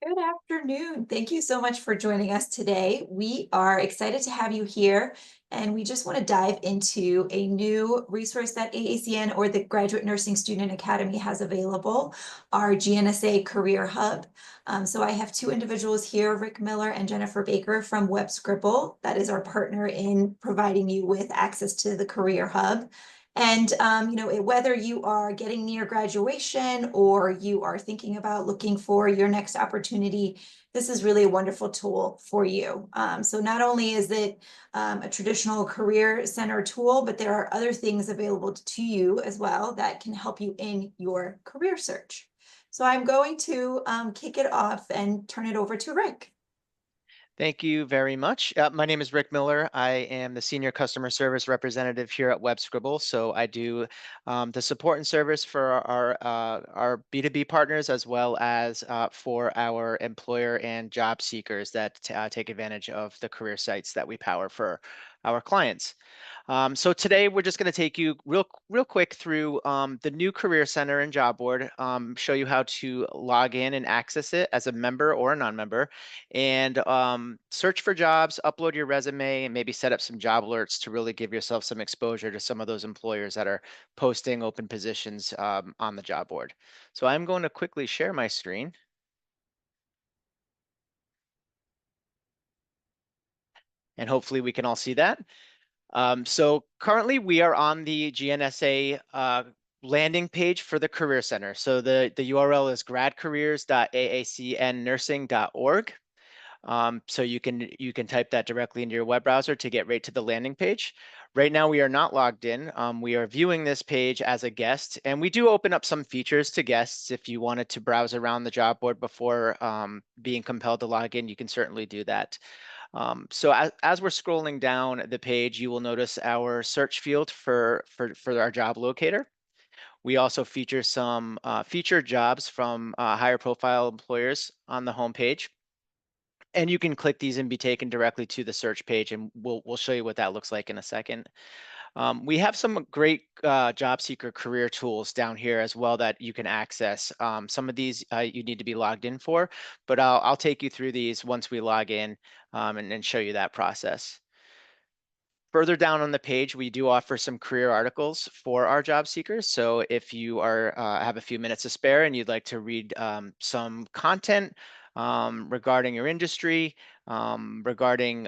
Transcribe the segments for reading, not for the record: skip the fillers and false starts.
Good afternoon. Thank you so much for joining us today. We are excited to have you here, and we just want to dive into a new resource that AACN or the Graduate Nursing Student Academy has available, our GNSA Career Hub. So I have two individuals here, Rick Miller and Jennifer Baker from Web Scribble. That is our partner in providing you with access to the Career Hub. And whether you are getting near graduation or you are thinking about looking for your next opportunity, this is really a wonderful tool for you. So not only is it a traditional career center tool, but there are other things available to you as well that can help you in your career search. So I'm going to kick it off and turn it over to Rick. Thank you very much. My name is Rick Miller. I am the Senior Customer Service Representative here at Web Scribble. So I do the support and service for our B2B partners as well as for our employer and job seekers that take advantage of the career sites that we power for our clients. So today we're just going to take you real quick through the new Career Center and Job Board, show you how to log in and access it as a member or a non-member, and search for jobs, upload your resume, and maybe set up some job alerts to really give yourself some exposure to some of those employers that are posting open positions on the job board. So I'm going to quickly share my screen, and hopefully we can all see that. So currently we are on the GNSA landing page for the Career Center. So the URL is gradcareers.aacnnursing.org. So you can type that directly into your web browser to get right to the landing page. Right now we are not logged in. We are viewing this page as a guest, and we do open up some features to guests. If you wanted to browse around the job board before being compelled to log in, you can certainly do that. So as we're scrolling down the page, you will notice our search field for our job locator. We also feature some featured jobs from higher profile employers on the homepage. And you can click these and be taken directly to the search page, and we'll show you what that looks like in a second. We have some great job seeker career tools down here as well that you can access. Some of these you need to be logged in for, but I'll take you through these once we log in and show you that process. Further down on the page, we do offer some career articles for our job seekers. So if you are have a few minutes to spare and you'd like to read some content regarding your industry, regarding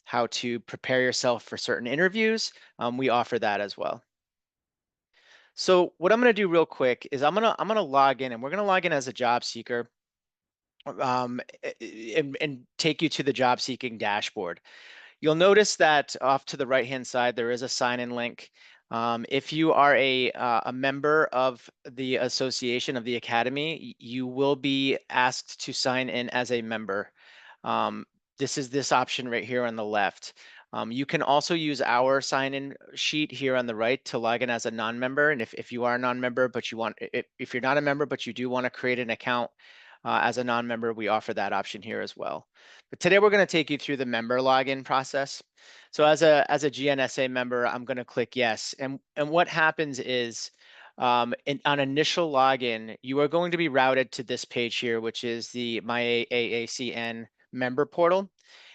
how to prepare yourself for certain interviews, we offer that as well. So what I'm going to do real quick is I'm gonna log in, and we're going to log in as a job seeker and take you to the job seeking dashboard. You'll notice that off to the right-hand side, there is a sign-in link. If you are a member of the association of the academy, you will be asked to sign in as a member. Um, this is this option right here on the left. You can also use our sign-in sheet here on the right to log in as a non-member. And if you are a non-member, but you want, if you're not a member, but you do want to create an account as a non-member, we offer that option here as well. But today we're going to take you through the member login process. So as a GNSA member, I'm going to click yes. And what happens is on initial login, you are going to be routed to this page here, which is the My AACN member portal.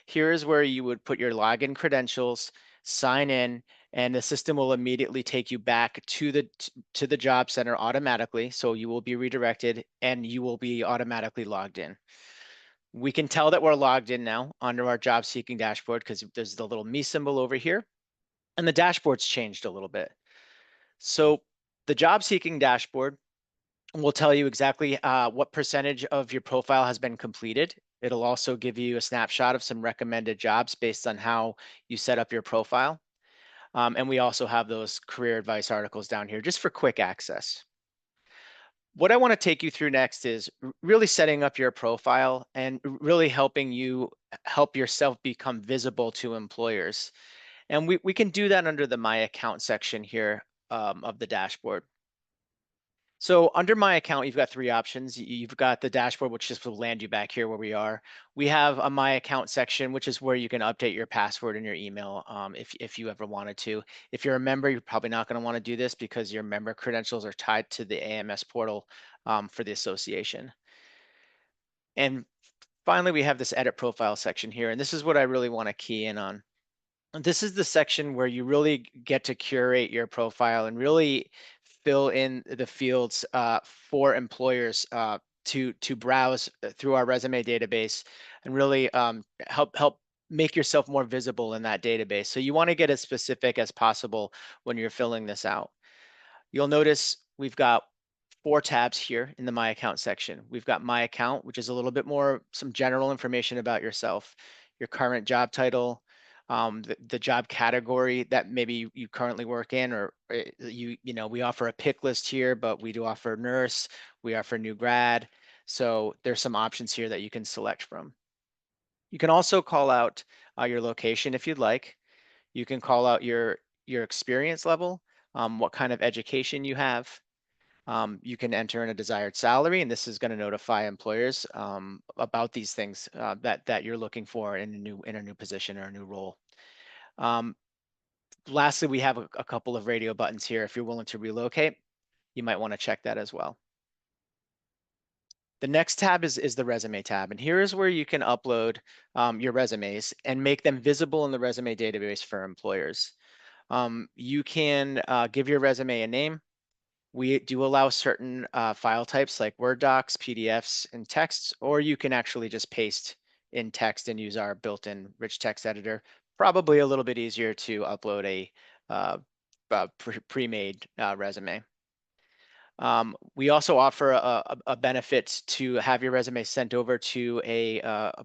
Here is where you would put your login credentials, sign in, and the system will immediately take you back to the job center automatically. So you will be redirected and you will be automatically logged in. We can tell that we're logged in now under our job seeking dashboard because there's the little me symbol over here, and the dashboard's changed a little bit. So the job seeking dashboard will tell you exactly what percentage of your profile has been completed. It'll also give you a snapshot of some recommended jobs based on how you set up your profile. And we also have those career advice articles down here just for quick access. What I want to take you through next is really setting up your profile and really helping you help yourself become visible to employers. And we can do that under the My Account section here of the dashboard. So under My Account, you've got three options. You've got the dashboard, which just will land you back here where we are. We have a My Account section, which is where you can update your password and your email if you ever wanted to. If you're a member, you're probably not going to want to do this because your member credentials are tied to the AMS portal for the association. And finally, we have this edit profile section here, and this is what I really want to key in on. And this is the section where you really get to curate your profile and really fill in the fields for employers to browse through our resume database and really help make yourself more visible in that database. So you want to get as specific as possible when you're filling this out. You'll notice we've got 4 tabs here in the My Account section. We've got My Account, which is a little bit more some general information about yourself, your current job title, the job category that maybe you currently work in, or you know, we offer a pick list here, but we do offer nurse, we offer new grad. So there's some options here that you can select from. You can also call out your location if you'd like. You can call out your experience level, what kind of education you have. You can enter in a desired salary, and this is going to notify employers about these things that you're looking for in a new position or a new role. Lastly, we have a couple of radio buttons here. If you're willing to relocate, you might want to check that as well. The next tab is the resume tab, and here is where you can upload your resumes and make them visible in the resume database for employers. You can give your resume a name. We do allow certain file types like Word docs, PDFs, and texts, or you can actually just paste in text and use our built-in rich text editor. Probably a little bit easier to upload a pre-made resume. We also offer a benefit to have your resume sent over to a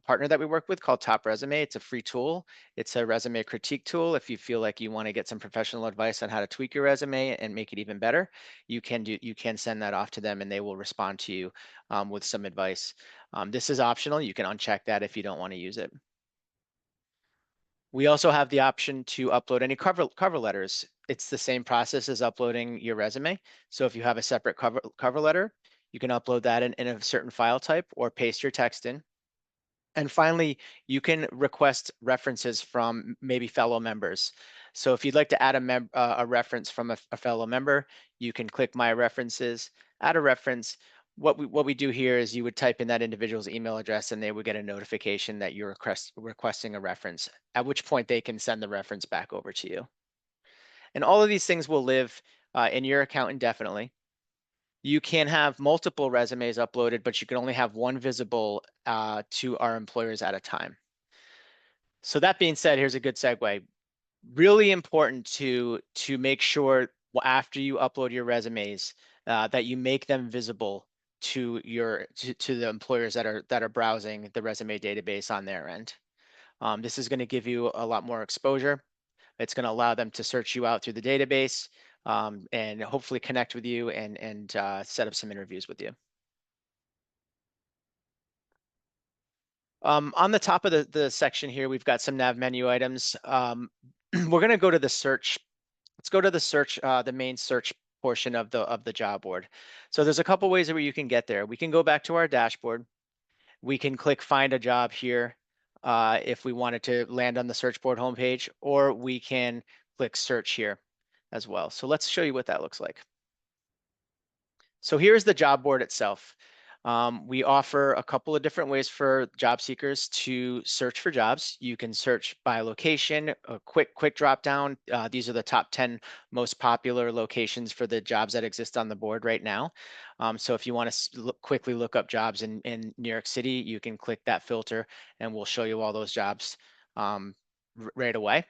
partner that we work with called Top Resume. It's a free tool. It's a resume critique tool. If you feel like you want to get some professional advice on how to tweak your resume and make it even better, you can send that off to them and they will respond to you with some advice. This is optional. You can uncheck that if you don't want to use it. We also have the option to upload any cover letters. It's the same process as uploading your resume. So if you have a separate cover letter, you can upload that in a certain file type or paste your text in. And finally, you can request references from maybe fellow members. So if you'd like to add a reference from a fellow member, you can click My References, add a reference. What we do here is you would type in that individual's email address and they would get a notification that you're requesting a reference, at which point they can send the reference back over to you. And all of these things will live in your account indefinitely. You can have multiple resumes uploaded, but you can only have one visible to our employers at a time. So that being said, here's a good segue. Really important to make sure after you upload your resumes that you make them visible to the employers that are browsing the resume database on their end. This is going to give you a lot more exposure. It's going to allow them to search you out through the database and hopefully connect with you and set up some interviews with you. On the top of the section here, we've got some nav menu items. We're going to go to the search. Let's go to the search, the main search portion of the job board. So there's a couple ways where you can get there. We can go back to our dashboard. We can click Find a Job here if we wanted to land on the search board homepage, or we can click Search here as well. So let's show you what that looks like. So here's the job board itself. We offer a couple of different ways for job seekers to search for jobs. You can search by location, a quick drop down. These are the top 10 most popular locations for the jobs that exist on the board right now. So if you want to quickly look up jobs in New York City, you can click that filter and we'll show you all those jobs right away.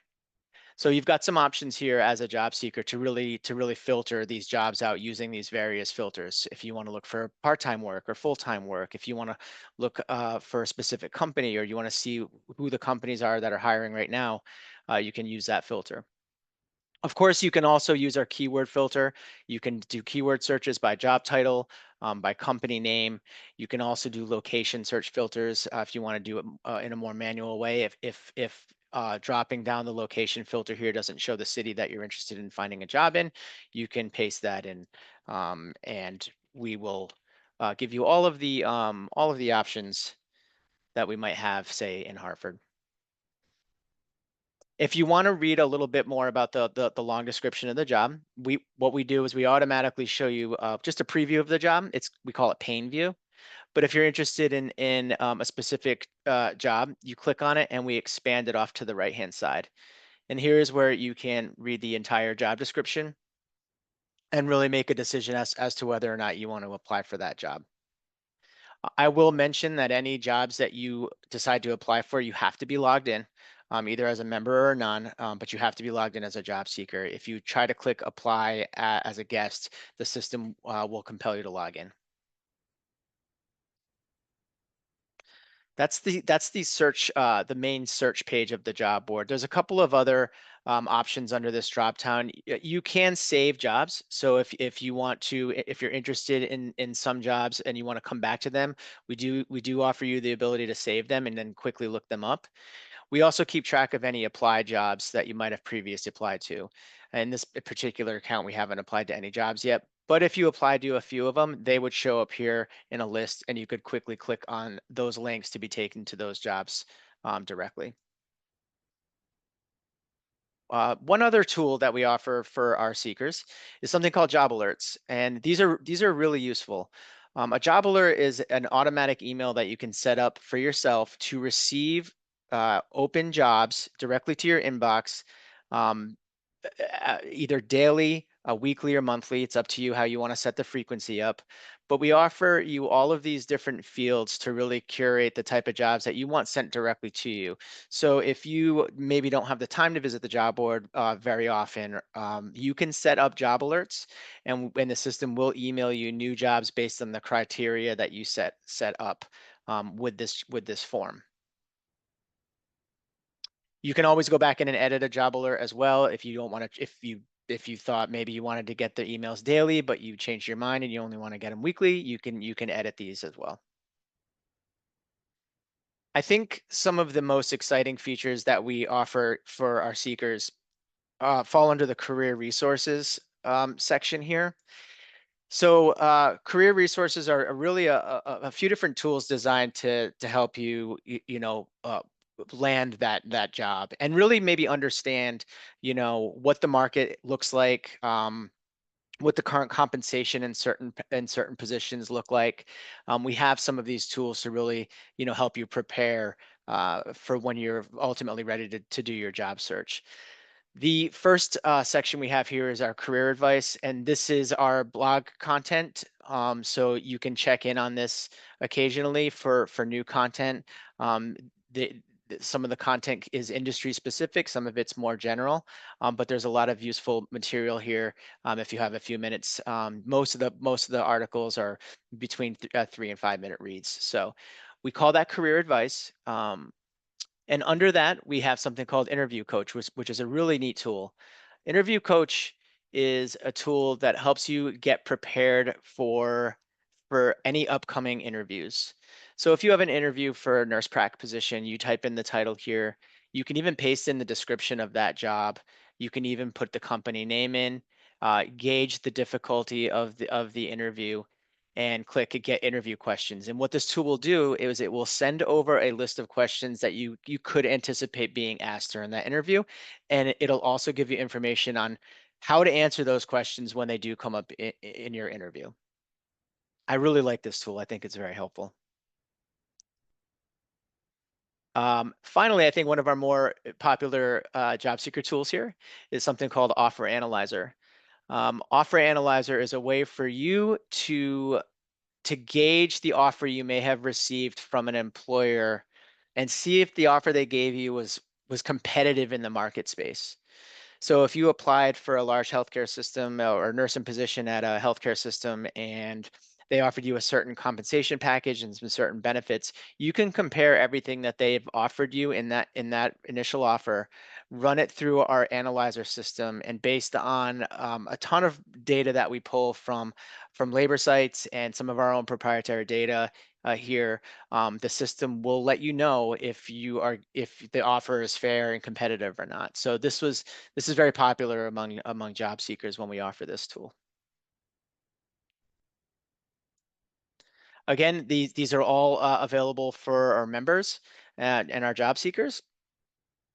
So you've got some options here as a job seeker to really filter these jobs out using these various filters. If you want to look for part-time work or full-time work, if you want to look for a specific company or you want to see who the companies are that are hiring right now, you can use that filter. Of course, you can also use our keyword filter. You can do keyword searches by job title, by company name. You can also do location search filters if you want to do it in a more manual way. If dropping down the location filter here doesn't show the city that you're interested in finding a job in, you can paste that in, and we will give you all of the options that we might have, say, in Hartford. If you want to read a little bit more about the long description of the job, what we do is we automatically show you just a preview of the job. We call it pane view. But if you're interested in a specific job, you click on it and we expand it off to the right-hand side. And here's where you can read the entire job description and really make a decision as to whether or not you want to apply for that job. I will mention that any jobs that you decide to apply for, you have to be logged in, either as a member or none, but you have to be logged in as a job seeker. If you try to click apply as a guest, the system will compel you to log in. That's the search, the main search page of the job board. There's a couple of other options under this drop down. You can save jobs. So if you want to, if you're interested in some jobs and you want to come back to them, we do offer you the ability to save them and then quickly look them up. We also keep track of any applied jobs that you might have previously applied to. In this particular account, we haven't applied to any jobs yet, but if you applied to a few of them, they would show up here in a list and you could quickly click on those links to be taken to those jobs directly. One other tool that we offer for our seekers is something called job alerts, and these are really useful. A job alert is an automatic email that you can set up for yourself to receive open jobs directly to your inbox, um, either daily, weekly, or monthly. It's up to you how you want to set the frequency up. But we offer you all of these different fields to really curate the type of jobs that you want sent directly to you. So if you maybe don't have the time to visit the job board very often, you can set up job alerts, and the system will email you new jobs based on the criteria that you set up with this form. You can always go back in and edit a job alert as well if you don't want to, if you thought maybe you wanted to get the emails daily, but you changed your mind and you only want to get them weekly, you can edit these as well. I think some of the most exciting features that we offer for our seekers fall under the career resources section here. So career resources are really a few different tools designed to help you, land that job and really maybe understand, what the market looks like, what the current compensation in certain positions look like. We have some of these tools to really, help you prepare for when you're ultimately ready to do your job search. The first section we have here is our career advice, and this is our blog content. So you can check in on this occasionally for new content. Um, some of the content is industry specific, some of it's more general, but there's a lot of useful material here if you have a few minutes. Most of the articles are between 3 and 5 minute reads. So we call that career advice. And under that, we have something called Interview Coach, which is a really neat tool. Interview Coach is a tool that helps you get prepared for any upcoming interviews. So if you have an interview for a nurse prac position, you type in the title here. You can even paste in the description of that job. You can even put the company name in, gauge the difficulty of the interview, and click get interview questions. And what this tool will do is it will send over a list of questions that you could anticipate being asked during that interview. And it'll also give you information on how to answer those questions when they do come up in your interview. I really like this tool. I think it's very helpful. Finally, I think one of our more popular job seeker tools here is something called Offer Analyzer. Offer Analyzer is a way for you to gauge the offer you may have received from an employer and see if the offer they gave you was competitive in the market space. So if you applied for a large healthcare system or nursing position at a healthcare system and they offered you a certain compensation package and some certain benefits, you can compare everything that they've offered you in that initial offer, run it through our analyzer system, and based on a ton of data that we pull from labor sites and some of our own proprietary data here, the system will let you know if the offer is fair and competitive or not. So this is very popular among job seekers when we offer this tool. Again, these are all available for our members and our job seekers.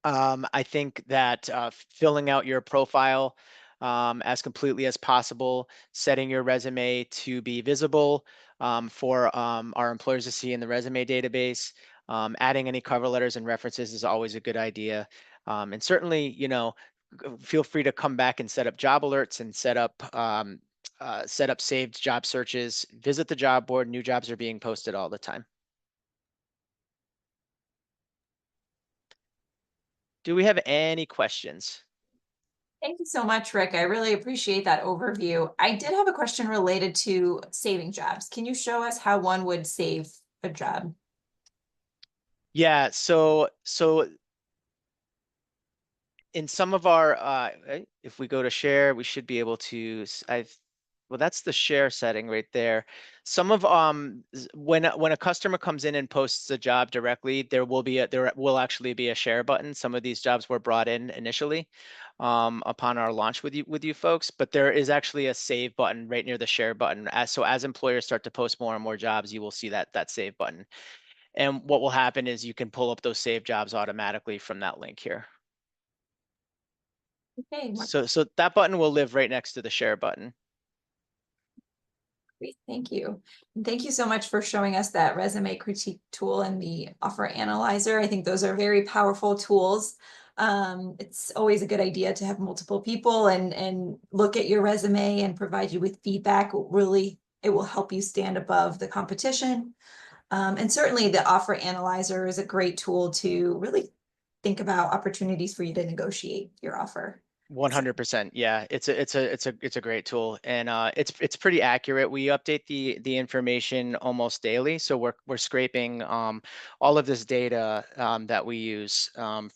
I think that filling out your profile as completely as possible, setting your resume to be visible, for our employers to see in the resume database. Adding any cover letters and references is always a good idea. And certainly, feel free to come back and set up job alerts and set up saved job searches. Visit the job board. New jobs are being posted all the time. Do we have any questions? Thank you so much, Rick. I really appreciate that overview. I did have a question related to saving jobs. Can you show us how one would save a job? Yeah, so in some of our, if we go to share, we should be able to, well, that's the share setting right there. Some of, when a customer comes in and posts a job directly, there will actually be a share button. Some of these jobs were brought in initially, upon our launch with you folks, but there is actually a save button right near the share button. As employers start to post more and more jobs, you will see that save button. And what will happen is you can pull up those saved jobs automatically from that link here. Okay, So that button will live right next to the share button. great, thank you. And thank you so much for showing us that resume critique tool and the offer analyzer. I think those are very powerful tools. It's always a good idea to have multiple people and look at your resume and provide you with feedback. Really, it will help you stand above the competition. And certainly the offer analyzer is a great tool to really think about opportunities for you to negotiate your offer. 100%. Yeah, it's a great tool, and it's pretty accurate. We update the information almost daily, so we're scraping all of this data that we use,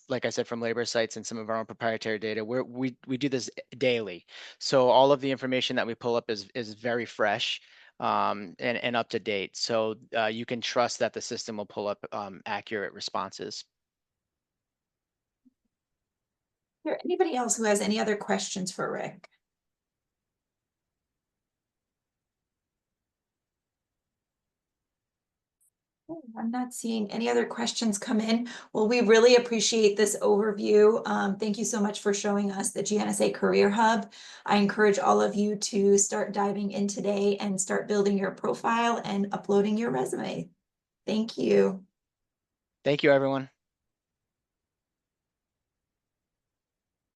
like I said, from labor sites and some of our own proprietary data. We do this daily, so all of the information that we pull up is very fresh and up to date. So you can trust that the system will pull up accurate responses. Is there anybody else who has any other questions for Rick? I'm not seeing any other questions come in. Well, we really appreciate this overview. Thank you so much for showing us the GNSA Career Hub. I encourage all of you to start diving in today and start building your profile and uploading your resume. Thank you. Thank you, everyone.